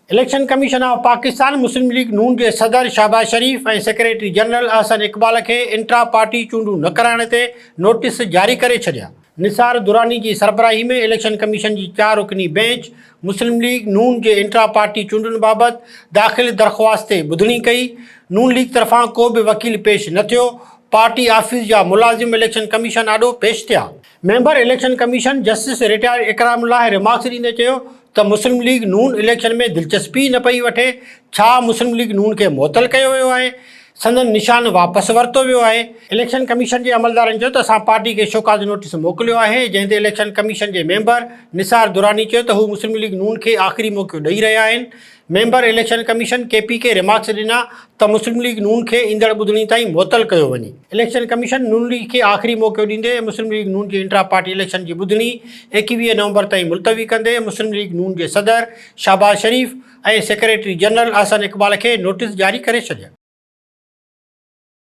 Election commission of Pakistan Muslim league नून के सदर शहबाज शरीफ और सेक्रेटरी जनरल अहसन इकबाल के इंट्रा पार्टी चूंडू न कराइण ते नोटिस जारी करे छॾिया। निसार दुरानी की सरबराही में इलेक्शन कमीशन की 4 रुकनी बेंच मुस्लिम लीग नून के इंट्रा पार्टी चूंडुनि बाबत दाख़िल दरख़्वास्त ते ॿुधणी कई। नून लीग तरफां को भी वकील पेश न थियो। पार्टी ऑफिस जा मुलाजिम इलेक्शन कमीशन आॾो पेश थिया। Member election commission justice retired Ikramullah remarks ॾींदे चयो त मुस्लिम लीग नून इलेक्शन में दिलचस्पी न पई वठे। छा मुस्लिम लीग नून के मुअतल कयो वियो आहे? संदन निशान वापस वरतो वियो आहे। इलेक्शन कमीशन के अमलदारनि चयो त असां पार्टी के शोकाज़ नोटिस मोकिलियो आहे, जंहिं ते इलेक्शन कमीशन के मेंबर निसार दुरानी चयो त हू मुस्लिम लीग नून के आख़िरी मौक़ो ॾेई रहिया आहिनि। मेंबर इलेक्शन कमीशन KP के रिमार्क्स ॾिना त मुस्लिम लीग नून के ईंदड़ ॿुधणी ताईं मुअतल कयो वञे। इलेक्शन कमीशन नून लीग के आख़िरी मौक़ो ॾींदे मुस्लिम लीग नून जी इंट्रा पार्टी इलेक्शन की ॿुधणी 21 नवंबर ताईं मुलतवी कंदे मुस्लिम लीग नून के सदर शहबाज शरीफ ऐं सेक्रेटरी जनरल अहसन इकबाल के नोटिस जारी करे छॾिया।